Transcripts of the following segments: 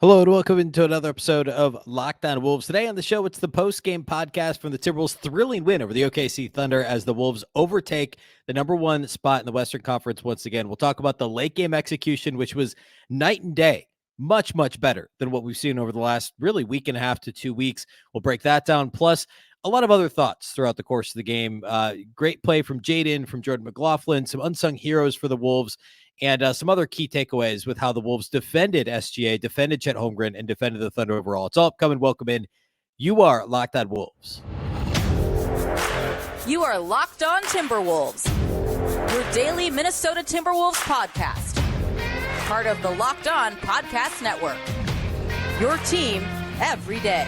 Hello and welcome into another episode of Locked On Wolves. Today on the show, it's the post-game podcast from the Timberwolves' thrilling win over the OKC Thunder as the Wolves overtake the number one spot in the Western Conference once again. We'll talk about the late game execution, which was night and day, much, much better than what we've seen over the last really week and a half to 2 weeks. We'll break that down, plus a lot of other thoughts throughout the course of the game. Great play from Jaden, from Jordan McLaughlin, some unsung heroes for the Wolves, and some other key takeaways with how the Wolves defended SGA, defended Chet Holmgren, and defended the Thunder overall. It's all upcoming. Welcome in. You are Locked On Wolves. You are Locked On Timberwolves, your daily Minnesota Timberwolves podcast. Part of the Locked On Podcast Network. Your team every day.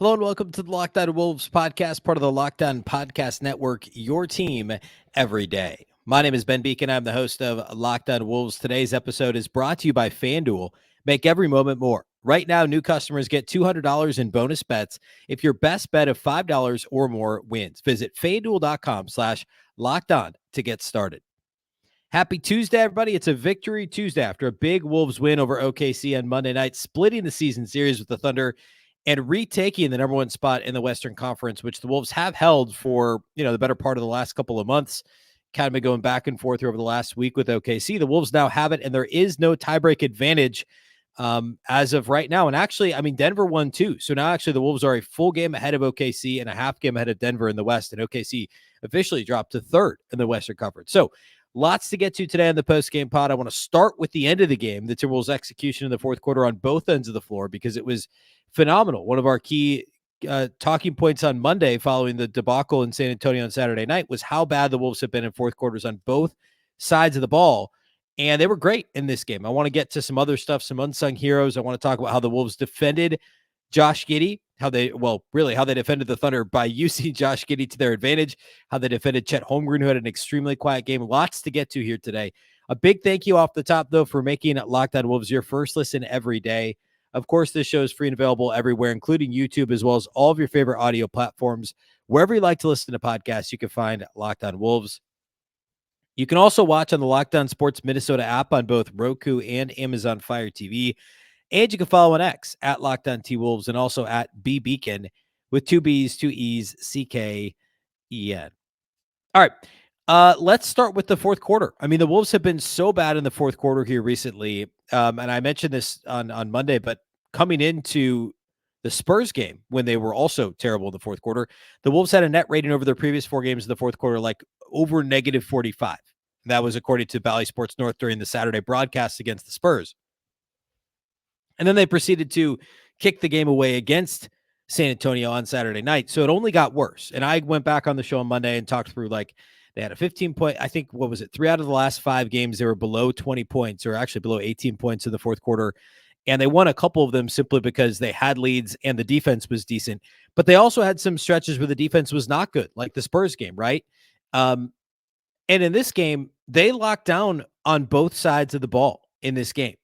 Hello and welcome to the Locked On Wolves podcast, part of the Locked On Podcast Network, your team every day. My name is Ben Beecken. I'm the host of Locked On Wolves. Today's episode is brought to you by FanDuel. Make every moment more. Right now, new customers get $200 in bonus bets if your best bet of $5 or more wins. Visit FanDuel.com/LockedOn to get started. Happy Tuesday, everybody. It's a victory Tuesday after a big Wolves win over OKC on Monday night, splitting the season series with the Thunder and retaking the number one spot in the Western Conference, which the Wolves have held for, the better part of the last couple of months. Kind of been going back and forth over the last week with OKC. The Wolves now have it, and there is no tiebreak advantage as of right now. And actually, Denver won too. So now actually the Wolves are a full game ahead of OKC and a half game ahead of Denver in the West. And OKC officially dropped to third in the Western Conference. So lots to get to today on the post-game pod. I want to start with the end of the game, the Timberwolves' execution in the fourth quarter on both ends of the floor, because it was phenomenal. One of our key talking points on Monday following the debacle in San Antonio on Saturday night was how bad the Wolves have been in fourth quarters on both sides of the ball. And they were great in this game. I want to get to some other stuff, some unsung heroes. I want to talk about how the Wolves defended Josh Giddey, how they defended the Thunder by using Josh Giddey to their advantage, how they defended Chet Holmgren, who had an extremely quiet game. Lots to get to here today. A big thank you off the top, though, for making Locked On Wolves your first listen every day. Of course, this show is free and available everywhere, including YouTube, as well as all of your favorite audio platforms. Wherever you like to listen to podcasts, you can find Locked On Wolves. You can also watch on the Locked On Sports Minnesota app on both Roku and Amazon Fire TV. And you can follow on X at Locked On T-Wolves and also at Beecken with two B's, two E's, C-K-E-N. All right. Let's start with the fourth quarter. The Wolves have been so bad in the fourth quarter here recently. And I mentioned this on Monday, but coming into the Spurs game when they were also terrible in the fourth quarter, the Wolves had a net rating over their previous four games in the fourth quarter, like over negative 45. That was according to Bally Sports North during the Saturday broadcast against the Spurs. And then they proceeded to kick the game away against San Antonio on Saturday night. So it only got worse. And I went back on the show on Monday and talked through, they had a 15-point, I think, 3 out of the last 5 games, they were below 20 points, or actually below 18 points in the fourth quarter. And they won a couple of them simply because they had leads and the defense was decent. But they also had some stretches where the defense was not good, like the Spurs game, right? And in this game, they locked down on both sides of the ball in this game.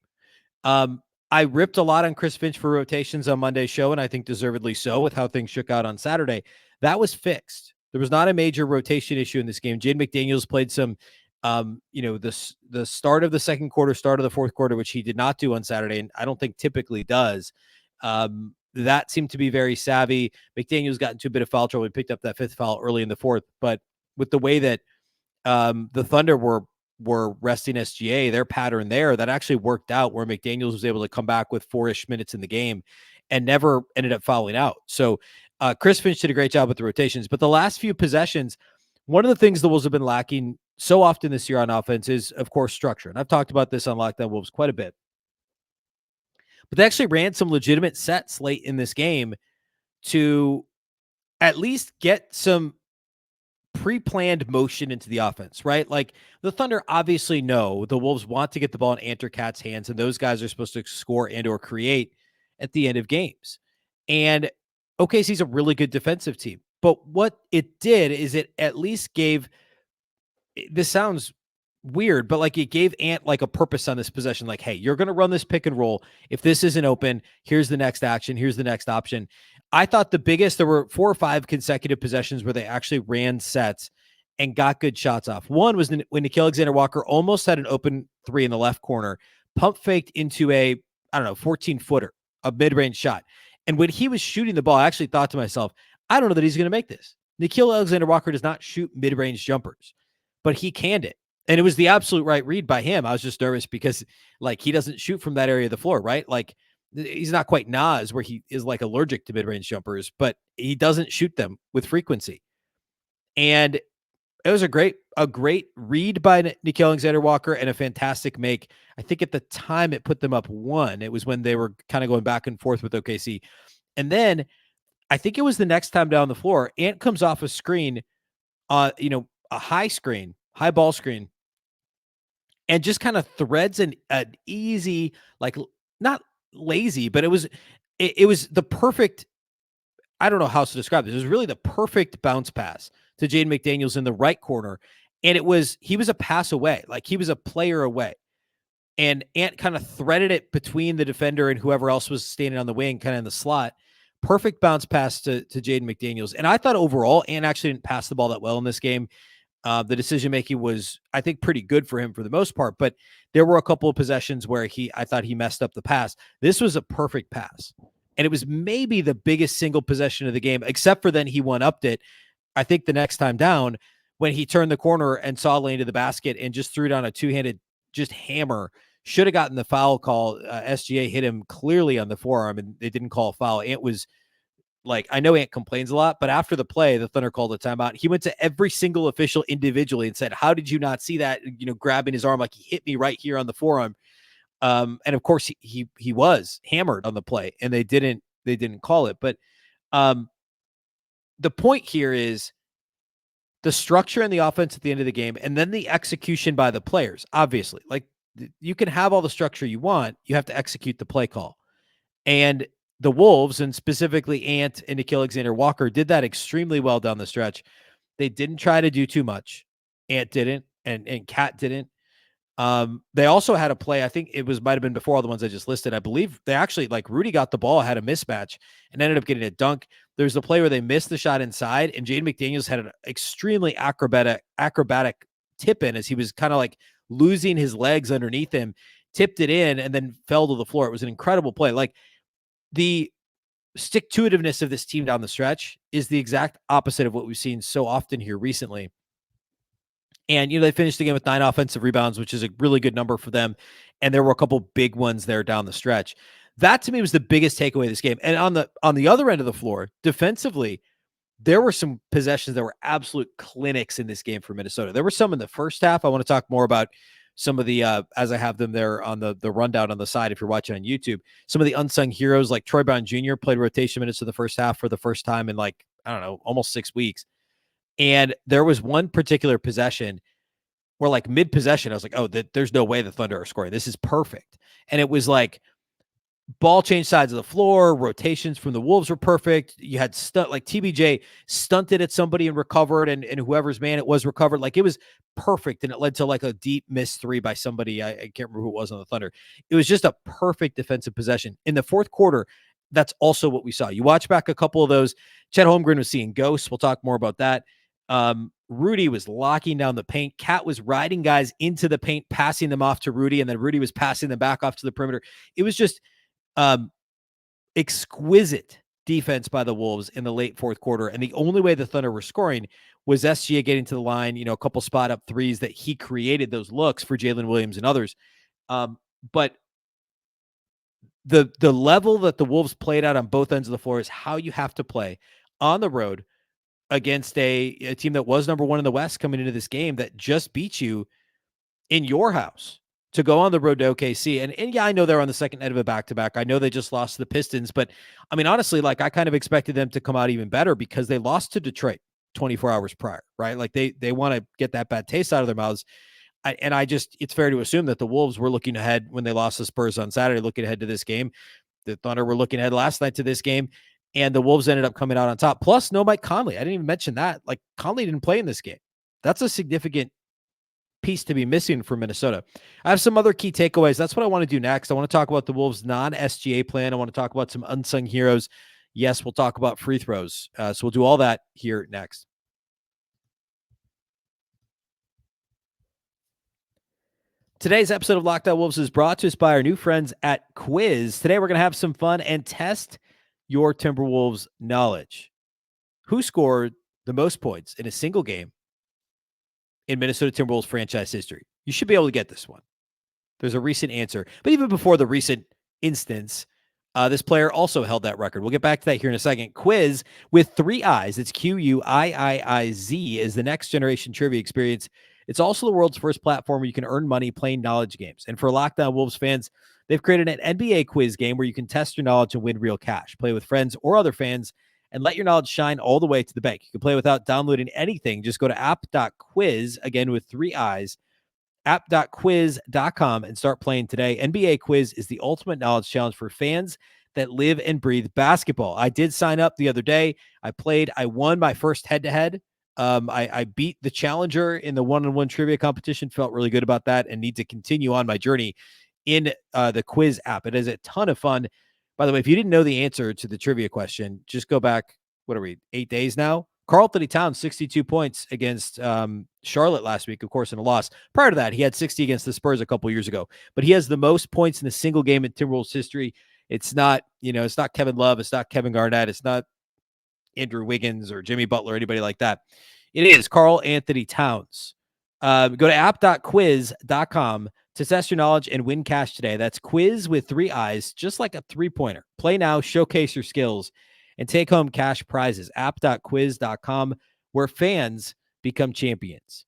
I ripped a lot on Chris Finch for rotations on Monday's show, and I think deservedly so with how things shook out on Saturday. That was fixed. There was not a major rotation issue in this game. Jaden McDaniels played some, the start of the second quarter, start of the fourth quarter, which he did not do on Saturday, and I don't think typically does. That seemed to be very savvy. McDaniels got into a bit of foul trouble. He picked up that 5th foul early in the fourth, but with the way that the Thunder were resting SGA, their pattern there, that actually worked out where McDaniels was able to come back with 4-ish minutes in the game and never ended up fouling out. So Chris Finch did a great job with the rotations, but the last few possessions, one of the things the Wolves have been lacking so often this year on offense is, of course, structure. And I've talked about this on Locked On Wolves quite a bit, but they actually ran some legitimate sets late in this game to at least get some pre-planned motion into the offense, right? Like the Thunder obviously know the Wolves want to get the ball in Anter Cat's hands, and those guys are supposed to score and or create at the end of games. And OKC's a really good defensive team. But what it did is it at least gave, this sounds weird, but it gave Ant a purpose on this possession. Like, hey, you're going to run this pick and roll. If this isn't open, here's the next action. Here's the next option. I thought there were 4 or 5 consecutive possessions where they actually ran sets and got good shots off. One was when Gilgeous-Alexander Walker almost had an open 3 in the left corner, pump faked into a, 14-footer, a mid-range shot. And when he was shooting the ball, I actually thought to myself, I don't know that he's going to make this. Gilgeous-Alexander Walker does not shoot mid-range jumpers, but he canned it. And it was the absolute right read by him. I was just nervous because, like, he doesn't shoot from that area of the floor, right? Like, he's not quite Nas where he is like allergic to mid-range jumpers, but he doesn't shoot them with frequency. And it was a great read by Gilgeous-Alexander Walker and a fantastic make. I think at the time it put them up 1. It was when they were kind of going back and forth with OKC. And then I think it was the next time down the floor, Ant comes off a screen, a high ball screen, and just kind of threads an easy, like, not lazy, but it was the perfect, I don't know how to describe this. It was really the perfect bounce pass to Jaden McDaniels in the right corner. And he was a pass away, like he was a player away. And Ant kind of threaded it between the defender and whoever else was standing on the wing, kind of in the slot. Perfect bounce pass to Jaden McDaniels. And I thought overall, Ant actually didn't pass the ball that well in this game. The decision-making was, I think, pretty good for him for the most part, but there were a couple of possessions where I thought he messed up the pass. This was a perfect pass. And it was maybe the biggest single possession of the game, except for then he one-upped it. I think the next time down, when he turned the corner and saw lane to the basket and just threw down a two-handed just hammer, should have gotten the foul call. SGA hit him clearly on the forearm, and they didn't call a foul. Ant was like, I know Ant complains a lot, but after the play, the Thunder called a timeout. He went to every single official individually and said, how did you not see that? Grabbing his arm, like, he hit me right here on the forearm. And of course he was hammered on the play, and they didn't call it. But the point here is the structure and the offense at the end of the game, and then the execution by the players. Obviously, like, you can have all the structure you want, you have to execute the play call. And the Wolves, and specifically Ant and Gilgeous-Alexander Walker, did that extremely well down the stretch. They didn't try to do too much. Ant didn't, and Cat didn't. They also had a play, I think it might have been before all the ones I just listed. I believe they actually, like, Rudy got the ball, had a mismatch, and ended up getting a dunk. There's a play where they missed the shot inside, and Jaden McDaniels had an extremely acrobatic tip in as he was kind of like losing his legs underneath him, tipped it in, and then fell to the floor. It was an incredible play. Like, the stick-to-itiveness of this team down the stretch is the exact opposite of what we've seen so often here recently. And, they finished the game with 9 offensive rebounds, which is a really good number for them. And there were a couple big ones there down the stretch. That, to me, was the biggest takeaway of this game. And on the other end of the floor, defensively, there were some possessions that were absolute clinics in this game for Minnesota. There were some in the first half. I want to talk more about some of the, as I have them there on the rundown on the side, if you're watching on YouTube, some of the unsung heroes, like Troy Brown Jr. played rotation minutes in the first half for the first time in, like, I don't know, almost 6 weeks. And there was one particular possession where, like, mid-possession, I was like, oh, there's no way the Thunder are scoring. This is perfect. And it was like ball change sides of the floor, rotations from the Wolves were perfect. You had like TBJ stunted at somebody and recovered, and whoever's man it was recovered. Like, it was perfect, and it led to, like, a deep missed 3 by somebody. I can't remember who it was on the Thunder. It was just a perfect defensive possession. In the fourth quarter, that's also what we saw. You watch back a couple of those. Chet Holmgren was seeing ghosts. We'll talk more about that. Rudy was locking down the paint. Cat was riding guys into the paint, passing them off to Rudy, and then Rudy was passing them back off to the perimeter. It was just exquisite defense by the Wolves in the late fourth quarter. And the only way the Thunder were scoring was SGA getting to the line, a couple spot up threes that he created those looks for Jalen Williams and others. But the level that the Wolves played out on both ends of the floor is how you have to play on the road against a team that was number 1 in the West coming into this game that just beat you in your house, to go on the road to OKC. And yeah, I know they're on the second night of a back-to-back. I know they just lost to the Pistons, but I mean, honestly, like, I kind of expected them to come out even better because they lost to Detroit 24 hours prior, right? Like, they want to get that bad taste out of their mouths. It's fair to assume that the Wolves were looking ahead when they lost the Spurs on Saturday, looking ahead to this game. The Thunder were looking ahead last night to this game, and the Wolves ended up coming out on top. Plus, no Mike Conley. I didn't even mention that. Like, Conley didn't play in this game. That's a significant piece to be missing for Minnesota. I have some other key takeaways. That's what I want to do next. I want to talk about the Wolves' non-SGA plan. I want to talk about some unsung heroes. Yes, we'll talk about free throws. So we'll do all that here next. Today's episode of Locked On Wolves is brought to us by our new friends at Quiiiz. Today, we're going to have some fun and test your Timberwolves knowledge. Who scored the most points in a single game in Minnesota Timberwolves franchise history? You should be able to get this one. There's a recent answer. But even before the recent instance, this player also held that record. We'll get back to that here in a second. Quiiiz with 3 eyes. It's Quiiiz is the next generation trivia experience. It's also the world's first platform where you can earn money playing knowledge games. And for Locked On Wolves fans, they've created an NBA quiz game where you can test your knowledge and win real cash. Play with friends or other fans and let your knowledge shine all the way to the bank. You can play without downloading anything. Just go to app.quiiiz, again with 3 eyes, app.quiiiz.com, and start playing today. NBA Quiiiz is the ultimate knowledge challenge for fans that live and breathe basketball. I did sign up the other day. I played. I won my first head-to-head. I beat the challenger in the one-on-one trivia competition. Felt really good about that and need to continue on my journey in the Quiiiz app. It is a ton of fun. By the way, if you didn't know the answer to the trivia question, just go back, what are we, 8 days now? Karl-Anthony Towns, 62 points against Charlotte last week, of course, in a loss. Prior to that, he had 60 against the Spurs a couple years ago. But he has the most points in a single game in Timberwolves history. It's not, it's not Kevin Love. It's not Kevin Garnett. It's not Andrew Wiggins or Jimmy Butler, anybody like that. It is Karl-Anthony Towns. Go to app.quiiiz.com to test your knowledge and win cash today. That's Quiiiz with 3 eyes, just like a 3-pointer. Play now, showcase your skills, and take home cash prizes. App.quiiiz.com, where fans become champions.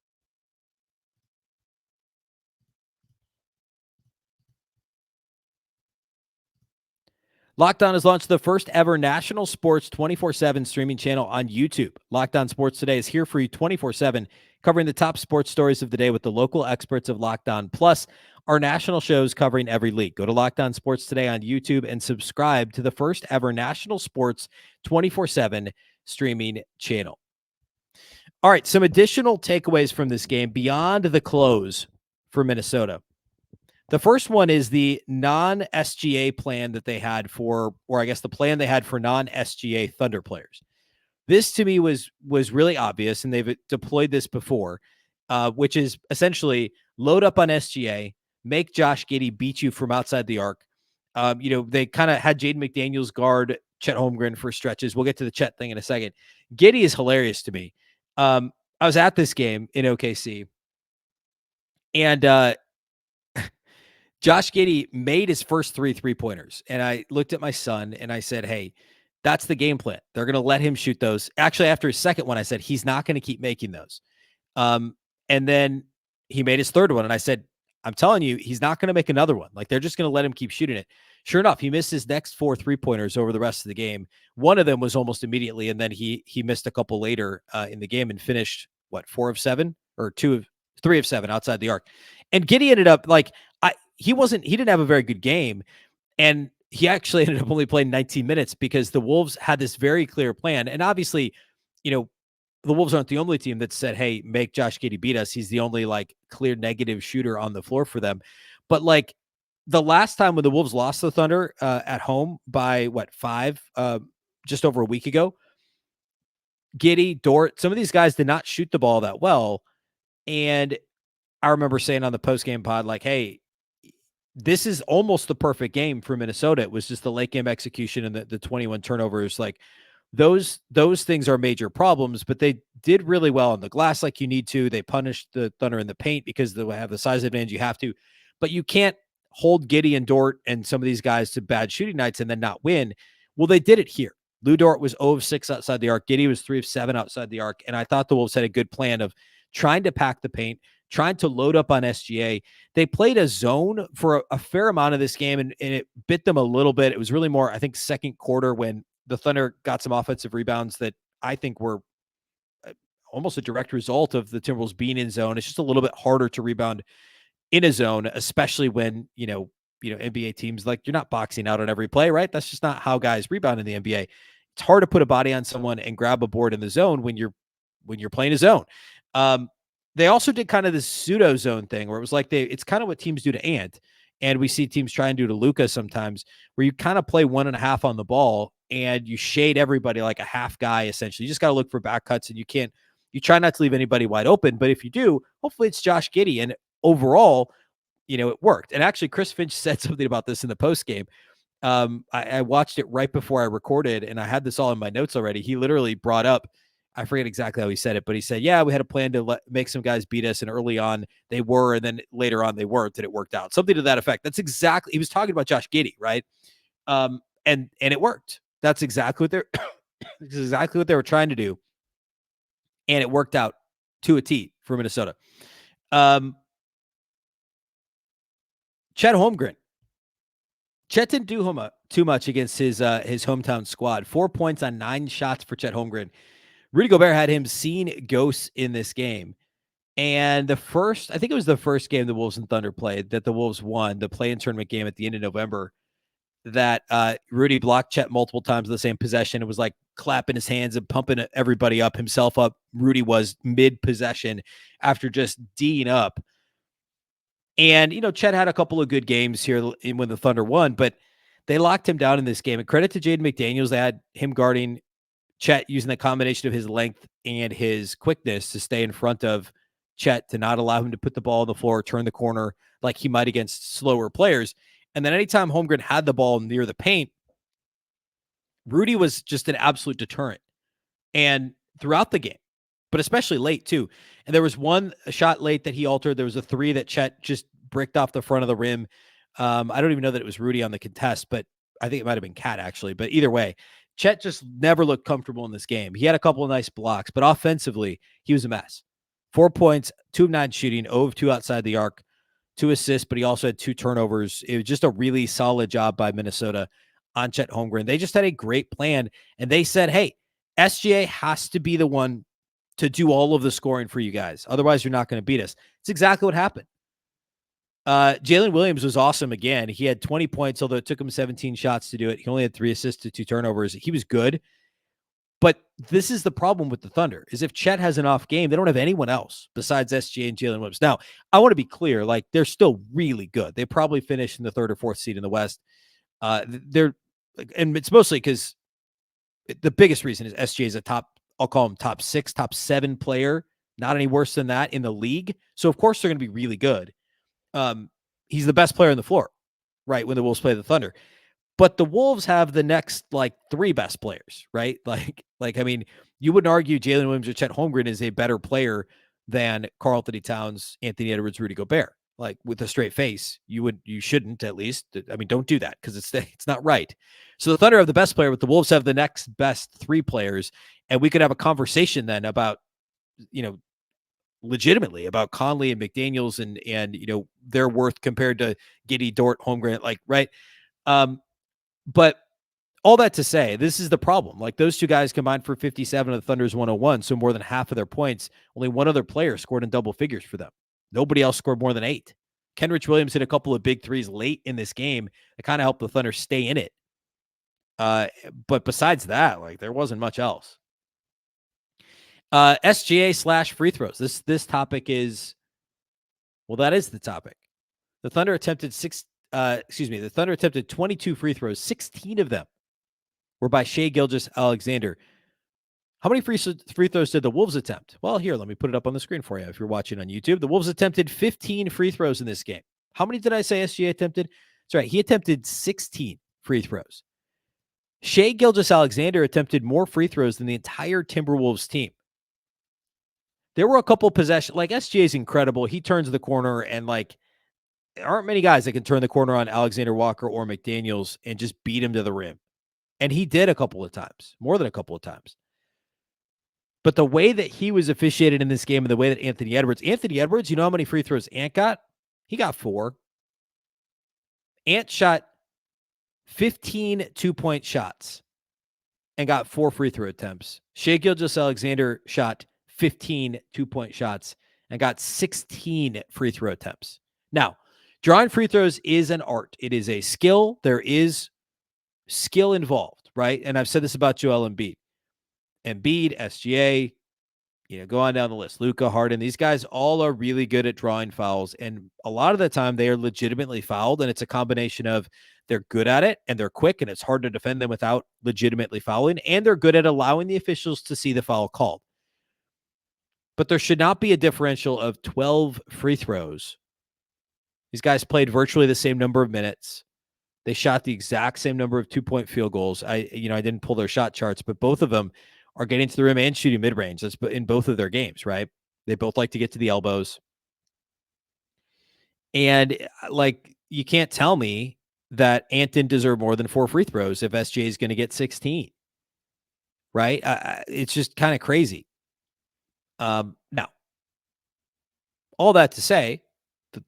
Locked On has launched the first ever national sports 24/7 streaming channel on YouTube. Locked On Sports Today is here for you 24/7, covering the top sports stories of the day with the local experts of Locked On, plus our national shows covering every league. Go to Locked On Sports Today on YouTube and subscribe to the first ever national sports 24/7 streaming channel. All right, some additional takeaways from this game beyond the close for Minnesota. The first one is the non-SGA plan that they had for, or I guess the plan they had for non-SGA Thunder players. This to me was really obvious, and they've deployed this before, which is essentially load up on SGA, make Josh Giddey beat you from outside the arc. They kind of had Jaden McDaniels guard Chet Holmgren for stretches. We'll get to the Chet thing in a second. Giddey is hilarious to me. I was at this game in OKC, and Josh Giddey made his first 3-pointers. And I looked at my son and I said, hey, that's the game plan. They're going to let him shoot those. Actually, after his second one, I said, he's not going to keep making those. And then he made his third one. And I said, I'm telling you, he's not going to make another one. Like, they're just going to let him keep shooting it. Sure enough, he missed his next 4 3-pointers over the rest of the game. One of them was almost immediately. And then he missed a couple later in the game and finished 4 of 7 or 3 of 7 outside the arc. And Giddey ended up he didn't have a very good game, and he actually ended up only playing 19 minutes because the Wolves had this very clear plan. And obviously, the Wolves aren't the only team that said, hey, make Josh Giddey beat us. He's the only clear negative shooter on the floor for them. But the last time when the Wolves lost the Thunder at home by 5, just over a week ago, Giddey, Dort, some of these guys did not shoot the ball that well. And I remember saying on the post-game pod, hey, this is almost the perfect game for Minnesota. It was just the late game execution and the 21 turnovers. Those things are major problems, but they did really well on the glass like you need to. They punished the Thunder in the paint because they have the size advantage you have to. But you can't hold Giddey and Dort and some of these guys to bad shooting nights and then not win. Well, they did it here. Lou Dort was 0 of 6 outside the arc. Giddey was 3 of 7 outside the arc. And I thought the Wolves had a good plan of trying to pack the paint, trying to load up on SGA. They played a zone for a fair amount of this game, and it bit them a little bit. It was really more, I think, second quarter when the Thunder got some offensive rebounds that I think were almost a direct result of the Timberwolves being in zone. It's just a little bit harder to rebound in a zone, especially when, NBA teams, you're not boxing out on every play, right? That's just not how guys rebound in the NBA. It's hard to put a body on someone and grab a board in the zone when you're playing a zone. They also did kind of this pseudo zone thing where it was it's kind of what teams do to Ant. And we see teams try and do to Luka sometimes, where you kind of play 1.5 on the ball and you shade everybody like a half guy, essentially. You just got to look for back cuts, and you try not to leave anybody wide open. But if you do, hopefully it's Josh Giddey. And overall, it worked. And actually, Chris Finch said something about this in the post game. I watched it right before I recorded, and I had this all in my notes already. He literally brought up, I forget exactly how he said it, but he said, yeah, we had a plan to make some guys beat us, and early on they were, and then later on they weren't, and it worked out. Something to that effect. That's exactly, he was talking about Josh Giddey, right? And it worked. That's exactly what they were trying to do, and it worked out to a T for Minnesota. Chet Holmgren. Chet didn't do too much against his hometown squad. 4 points on 9 shots for Chet Holmgren. Rudy Gobert had him seeing ghosts in this game. And I think it was the first game the Wolves and Thunder played that the Wolves won, the play-in tournament game at the end of November, that Rudy blocked Chet multiple times in the same possession. It was like clapping his hands and pumping everybody up, himself up. Rudy was mid-possession after just D'ing up. And, Chet had a couple of good games here when the Thunder won, but they locked him down in this game. And credit to Jaden McDaniels, they had him guarding Chet using the combination of his length and his quickness to stay in front of Chet, to not allow him to put the ball on the floor, turn the corner like he might against slower players. And then anytime Holmgren had the ball near the paint, Rudy was just an absolute deterrent. And throughout the game, but especially late too. And there was one shot late that he altered. There was a 3 that Chet just bricked off the front of the rim. I don't even know that it was Rudy on the contest, but I think it might've been Cat actually. But either way, Chet just never looked comfortable in this game. He had a couple of nice blocks, but offensively, he was a mess. 4 points, 2 of 9 shooting, 0 of 2 outside the arc, 2 assists, but he also had 2 turnovers. It was just a really solid job by Minnesota on Chet Holmgren. They just had a great plan, and they said, hey, SGA has to be the one to do all of the scoring for you guys. Otherwise, you're not going to beat us. It's exactly what happened. Jalen Williams was awesome again. He had 20 points, although it took him 17 shots to do it. He only had 3 assists to 2 turnovers. He was good. But this is the problem with the Thunder, is if Chet has an off game, they don't have anyone else besides SGA and Jalen Williams. Now, I want to be clear, like, they're still really good. They probably finished in the 3rd or 4th seed in the West. And it's mostly because the biggest reason is SGA is a I'll call him top 6, top 7 player, not any worse than that in the league. So of course they're going to be really good. He's the best player on the floor, right, when the Wolves play the Thunder. But the Wolves have the next 3 best players, right? I mean, you wouldn't argue Jalen Williams or Chet Holmgren is a better player than Karl-Anthony Towns, Anthony Edwards, Rudy Gobert. With a straight face, you shouldn't, at least. I mean, don't do that because it's not right. So the Thunder have the best player, but the Wolves have the next best 3 players. And we could have a conversation then about, legitimately about Conley and McDaniels and their worth compared to Giddey, Dort, Holmgren, right. But all that to say, this is the problem. Those 2 guys combined for 57 of the Thunder's 101. So more than half of their points, only one other player scored in double figures for them. Nobody else scored more than 8. Kenrich Williams hit a couple of big threes late in this game. It kind of helped the Thunder stay in it. But besides that, there wasn't much else. SGA / free throws. This topic is, that is the topic. The Thunder attempted 22 free throws. 16 of them were by Shai Gilgeous-Alexander. How many free throws did the Wolves attempt? Well, here, let me put it up on the screen for you if you're watching on YouTube. The Wolves attempted 15 free throws in this game. How many did I say SGA attempted? That's right. He attempted 16 free throws. Shai Gilgeous-Alexander attempted more free throws than the entire Timberwolves team. There were a couple possessions. SGA is incredible. He turns the corner, and there aren't many guys that can turn the corner on Alexander Walker or McDaniels and just beat him to the rim. And he did a couple of times, more than a couple of times. But the way that he was officiated in this game and the way that Anthony Edwards, you know how many free throws Ant got? He got 4. Ant shot 15 2-point shots and got 4 free throw attempts. Shai Gilgeous-Alexander shot 15 2-point shots and got 16 free throw attempts. Now, drawing free throws is an art. It is a skill. There is skill involved, right? And I've said this about Joel Embiid, SGA, Go on down the list. Luka, Harden, these guys all are really good at drawing fouls. And a lot of the time they are legitimately fouled. And it's a combination of they're good at it and they're quick and it's hard to defend them without legitimately fouling. And they're good at allowing the officials to see the foul called. But there should not be a differential of 12 free throws. These guys played virtually the same number of minutes. They shot the exact same number of 2-point field goals. I didn't pull their shot charts, but both of them are getting to the rim and shooting mid-range. That's in both of their games, right? They both like to get to the elbows. And you can't tell me that Ant didn't deserve more than 4 free throws if SJ is going to get 16, right? It's just kind of crazy. Now, all that to say,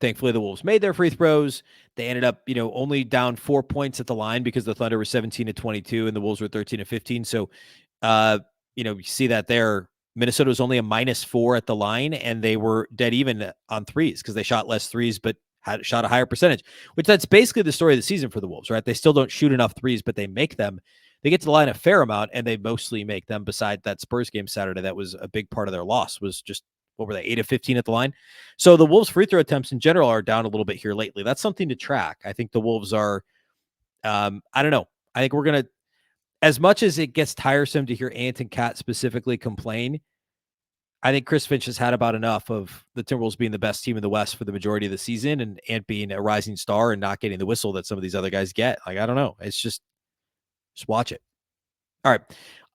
thankfully the Wolves made their free throws. They ended up, only down 4 points at the line because the Thunder were 17-22 and the Wolves were 13-15. So, you see that there. Minnesota was only a -4 at the line, and they were dead even on threes because they shot less threes, but shot a higher percentage, which that's basically the story of the season for the Wolves, right? They still don't shoot enough threes, but they make them. They get to the line a fair amount, and they mostly make them. Beside that Spurs game Saturday, that was a big part of their loss, was just, what were they, 8 of 15 at the line? So the Wolves' free throw attempts in general are down a little bit here lately. That's something to track. I think the Wolves are, I don't know. I think we're going to, as much as it gets tiresome to hear Ant and Cat specifically complain, I think Chris Finch has had about enough of the Timberwolves being the best team in the West for the majority of the season and Ant being a rising star and not getting the whistle that some of these other guys get. I don't know. It's just watch it. All right.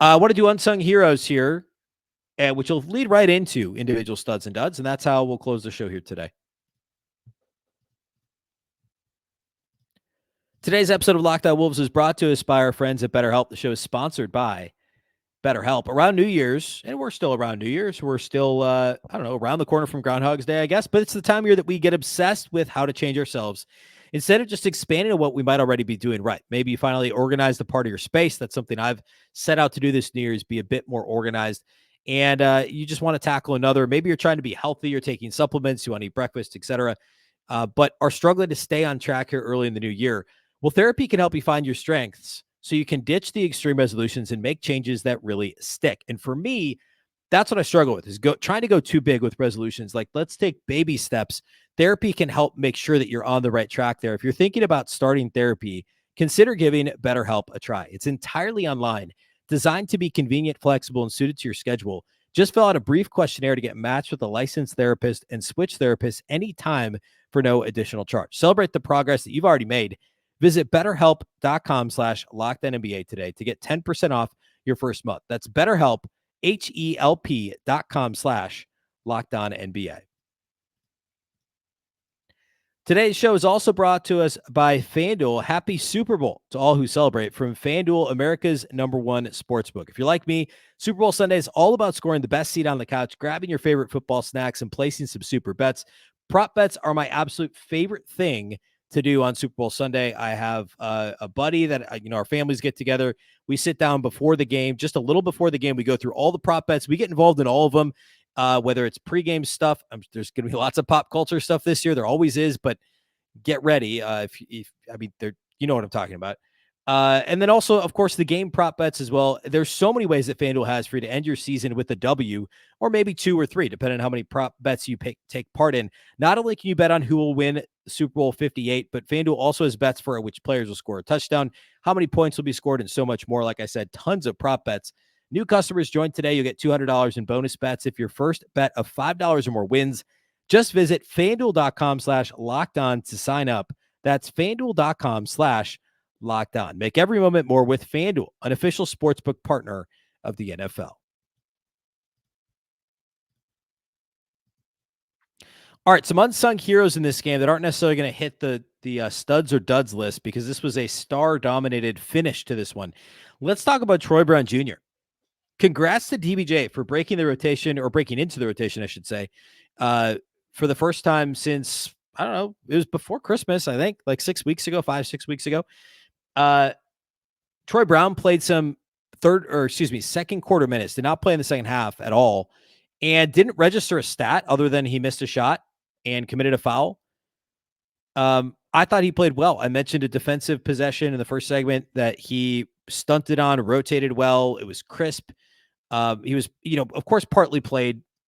I want to do unsung heroes here, which will lead right into individual studs and duds. And that's how we'll close the show here today. Today's episode of Locked On Wolves is brought to us by our friends at BetterHelp. The show is sponsored by BetterHelp. Around New Year's, and we're still around New Year's, we're still, around the corner from Groundhog's Day, I guess, but it's the time of year that we get obsessed with how to change ourselves instead of just expanding on what we might already be doing right. Maybe you finally organized a part of your space. That's something I've set out to do this New Year's, be a bit more organized. And you just want to tackle another. Maybe you're trying to be healthy, you're taking supplements, you want to eat breakfast, etc., but are struggling to stay on track here early in the new year. Well, therapy can help you find your strengths so you can ditch the extreme resolutions and make changes that really stick. And for me, that's what I struggle with, is trying to go too big with resolutions. Like, let's take baby steps. Therapy can help make sure that you're on the right track there. If you're thinking about starting therapy, consider giving BetterHelp a try. It's entirely online, designed to be convenient, flexible, and suited to your schedule. Just fill out a brief questionnaire to get matched with a licensed therapist and switch therapists anytime for no additional charge. Celebrate the progress that you've already made. Visit BetterHelp.com/LockedOnNBA today to get 10% off your first month. That's BetterHelp, HELP.com/LockedOnNBA. Today's show is also brought to us by FanDuel. Happy Super Bowl to all who celebrate from FanDuel, America's #1 sportsbook. If you're like me, Super Bowl Sunday is all about scoring the best seat on the couch, grabbing your favorite football snacks, and placing some super bets. Prop bets are my absolute favorite thing to do on Super Bowl Sunday. I have a buddy that, our families get together. We sit down before the game, just a little before the game. We go through all the prop bets. We get involved in all of them, whether it's pregame stuff. There's going to be lots of pop culture stuff this year. There always is, but get ready. You know what I'm talking about. And then also, of course, the game prop bets as well. There's so many ways that FanDuel has for you to end your season with a W, or maybe 2 or 3, depending on how many prop bets you take part in. Not only can you bet on who will win Super Bowl 58, but FanDuel also has bets for which players will score a touchdown, how many points will be scored, and so much more. Like I said, tons of prop bets. New customers join today. You'll get $200 in bonus bets if your first bet of $5 or more wins. Just visit FanDuel.com/LockedOn to sign up. That's FanDuel.com/LockedOn. Make every moment more with FanDuel, an official sportsbook partner of the NFL. All right, some unsung heroes in this game that aren't necessarily going to hit the studs or duds list because this was a star-dominated finish to this one. Let's talk about Troy Brown Jr. Congrats to DBJ for breaking the rotation, or breaking into the rotation, I should say, for the first time since, I don't know, it was before Christmas, I think, like 6 weeks ago, 5-6 weeks ago. Troy Brown played some second quarter minutes, did not play in the second half at all, and didn't register a stat other than he missed a shot and committed a foul. I thought he played well. I mentioned a defensive possession in the first segment that he stunted on, rotated well. It was crisp. He was, of course,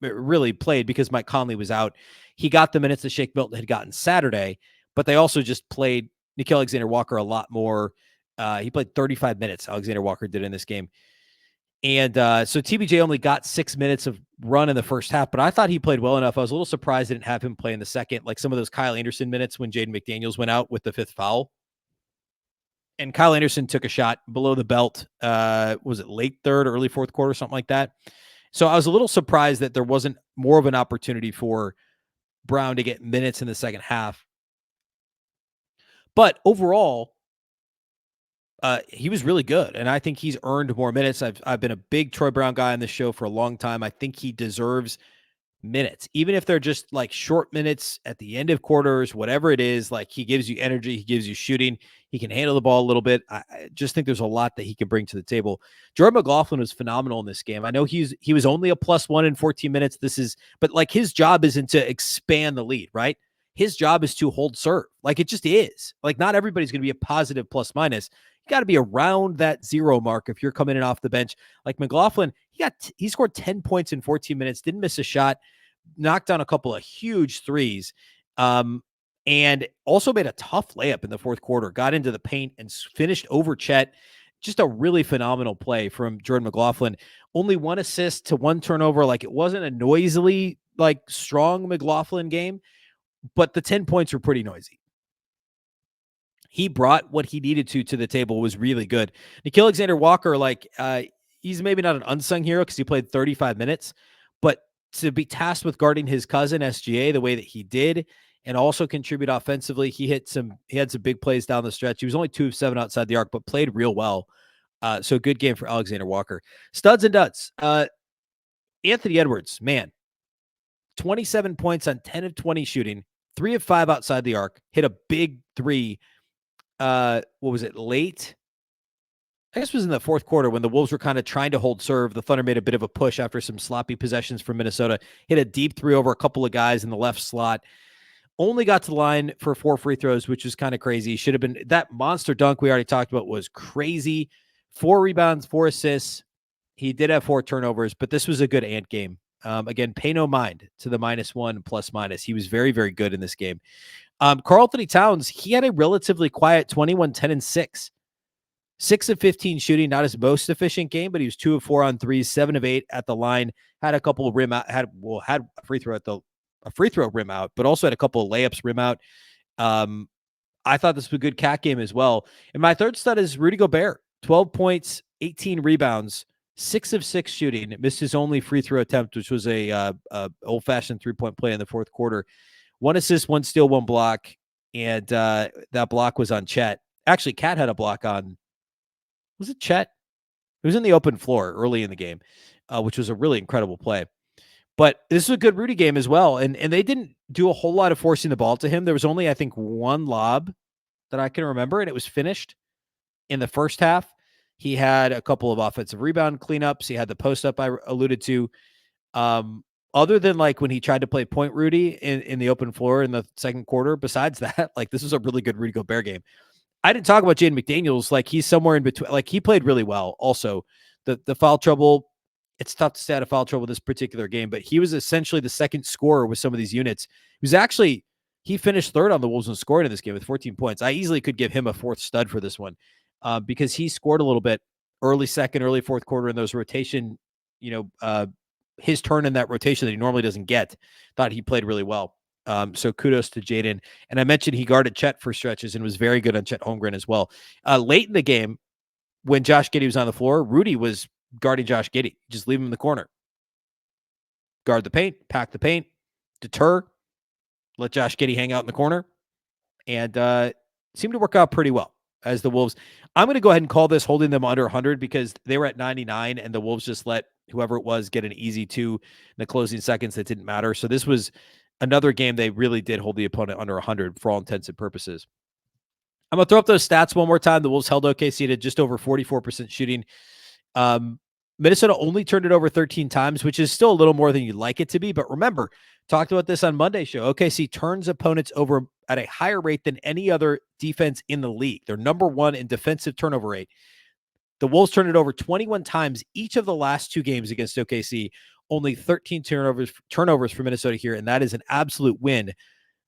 really played because Mike Conley was out. He got the minutes that Shake Milton had gotten Saturday, but they also just played Alexander Walker a lot more. He played 35 minutes, Alexander Walker did in this game. And so TBJ only got 6 minutes of run in the first half, but I thought he played well enough. I was a little surprised I didn't have him play in the second, like some of those Kyle Anderson minutes when Jaden McDaniels went out with the 5th foul. And Kyle Anderson took a shot below the belt. Was it late third, early fourth quarter, something like that? So I was a little surprised that there wasn't more of an opportunity for Brown to get minutes in the second half. But overall, he was really good, and I think he's earned more minutes. I've been a big Troy Brown guy on this show for a long time. I think he deserves minutes, even if they're just like short minutes at the end of quarters, whatever it is. Like, he gives you energy, he gives you shooting, he can handle the ball a little bit. I just think there's a lot that he can bring to the table. Jordan McLaughlin was phenomenal in this game. I know he was only a +1 in 14 minutes. But like, his job isn't to expand the lead, right? His job is to hold serve. Like, it just is. Like, not everybody's going to be a positive plus-minus. You got to be around that 0 mark if you're coming in off the bench. Like McLaughlin, he scored 10 points in 14 minutes, didn't miss a shot, knocked down a couple of huge threes, and also made a tough layup in the fourth quarter, got into the paint and finished over Chet. Just a really phenomenal play from Jordan McLaughlin. Only 1 assist to 1 turnover. Like, it wasn't a noisily like strong McLaughlin game, but the 10 points were pretty noisy. He brought what he needed to the table, was really good. Alexander Walker, he's maybe not an unsung hero because he played 35 minutes, but to be tasked with guarding his cousin SGA the way that he did, and also contribute offensively, he had some big plays down the stretch. He was only 2 of 7 outside the arc, but played real well. So good game for Alexander Walker. Studs and duds. Anthony Edwards, man, 27 points on 10 of 20 shooting, 3 of 5 outside the arc, hit a big 3. What was it, late? I guess it was in the fourth quarter when the Wolves were kind of trying to hold serve. The Thunder made a bit of a push after some sloppy possessions from Minnesota. Hit a deep 3 over a couple of guys in the left slot. Only got to the line for 4 free throws, which was kind of crazy. Should have been that monster dunk we already talked about was crazy. 4 rebounds, 4 assists. He did have 4 turnovers, but this was a good Ant game. Again, pay no mind to the -1 plus-minus. He was very, very good in this game. Karl-Anthony Towns, he had a relatively quiet 21, 10, and 6. 6 of 15 shooting, not his most efficient game, but he was 2 of 4 on threes, 7 of 8 at the line, had a couple of rim out, had a free throw rim out, but also had a couple of layups rim out. I thought this was a good cat game as well. And my third stud is Rudy Gobert, 12 points, 18 rebounds, 6 of 6 shooting. Missed his only free throw attempt, which was a old-fashioned 3-point play in the fourth quarter. 1 assist, 1 steal, 1 block, and that block was on Chet. Actually, Cat had a block on, was it Chet? It was in the open floor early in the game, which was a really incredible play. But this is a good Rudy game as well, and they didn't do a whole lot of forcing the ball to him. There was only, I think, 1 lob that I can remember, and it was finished in the first half. He had a couple of offensive rebound cleanups. He had the post-up I alluded to. Other than like when he tried to play point Rudy in the open floor in the second quarter, besides that, like, this was a really good Rudy Gobert game. I didn't talk about Jaden McDaniels. Like, he's somewhere in between. Like, he played really well. Also, the foul trouble, it's tough to stay out of foul trouble this particular game, but he was essentially the second scorer with some of these units. He finished third on the Wolves in scoring in this game with 14 points. I easily could give him a 4th stud for this one because he scored a little bit early second, early fourth quarter in those rotation, his turn in that rotation that he normally doesn't get. Thought he played really well. So kudos to Jaden. And I mentioned he guarded Chet for stretches and was very good on Chet Holmgren as well. Late in the game, when Josh Giddey was on the floor, Rudy was guarding Josh Giddey. Just leave him in the corner. Guard the paint, pack the paint, deter, let Josh Giddey hang out in the corner, and seemed to work out pretty well as the Wolves. I'm going to go ahead and call this holding them under 100 because they were at 99 and the Wolves just let whoever it was get an easy 2 in the closing seconds that didn't matter. So this was another game they really did hold the opponent under 100 for all intents and purposes. I'm going to throw up those stats one more time. The Wolves held OKC to just over 44% shooting. Minnesota only turned it over 13 times, which is still a little more than you'd like it to be. But remember, talked about this on Monday's show. OKC turns opponents over at a higher rate than any other defense in the league. They're number 1 in defensive turnover rate. The Wolves turned it over 21 times each of the last 2 games against OKC. Only 13 turnovers for Minnesota here, and that is an absolute win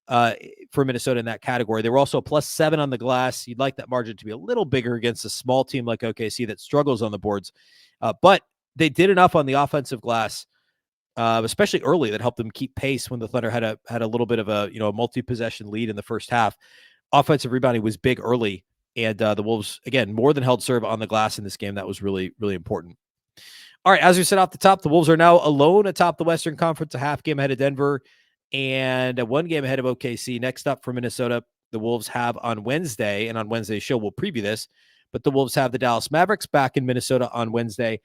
for Minnesota in that category. They were also +7 on the glass. You'd like that margin to be a little bigger against a small team like OKC that struggles on the boards. But they did enough on the offensive glass, especially early, that helped them keep pace when the Thunder had a little bit of a multi-possession lead in the first half. Offensive rebounding was big early, and the Wolves, again, more than held serve on the glass in this game. That was really, really important. All right, as we said off the top, the Wolves are now alone atop the Western Conference, a half game ahead of Denver and a 1 game ahead of OKC. Next up for Minnesota, the Wolves have on Wednesday, and on Wednesday's show, we'll preview this, but the Wolves have the Dallas Mavericks back in Minnesota on Wednesday.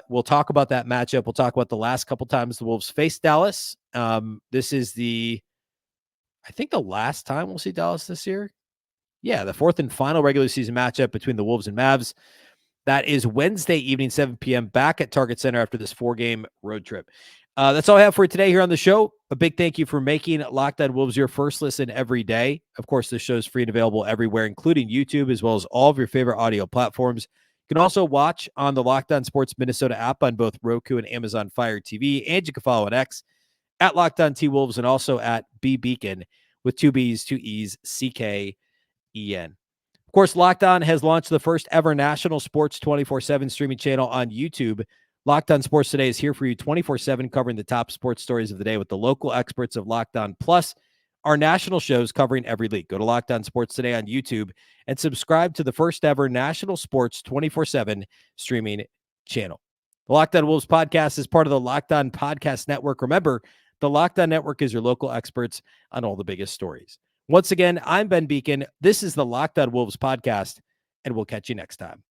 We'll talk about that matchup. We'll talk about the last couple times the Wolves faced Dallas. This is I think the last time we'll see Dallas this year. Yeah, the 4th and final regular season matchup between the Wolves and Mavs. That is Wednesday evening, 7 p.m. back at Target Center after this 4-game road trip. That's all I have for you today here on the show. A big thank you for making Locked On Wolves your first listen every day. Of course, this show is free and available everywhere, including YouTube, as well as all of your favorite audio platforms. You can also watch on the Locked On Sports Minnesota app on both Roku and Amazon Fire TV, and you can follow on X at Locked On T-Wolves and also at Beecken with 2 B's, 2 E's, CKEN. Of course, Locked On has launched the first ever national sports 24/7 streaming channel on YouTube. Locked On Sports Today is here for you 24/7, covering the top sports stories of the day with the local experts of Locked On, plus our national shows covering every league. Go to Locked On Sports Today on YouTube and subscribe to the first ever national sports 24/7 streaming channel. The Locked On Wolves podcast is part of the Locked On Podcast Network. Remember, the Locked On Network is your local experts on all the biggest stories. Once again, I'm Ben Beecken. This is the Locked On Wolves podcast, and we'll catch you next time.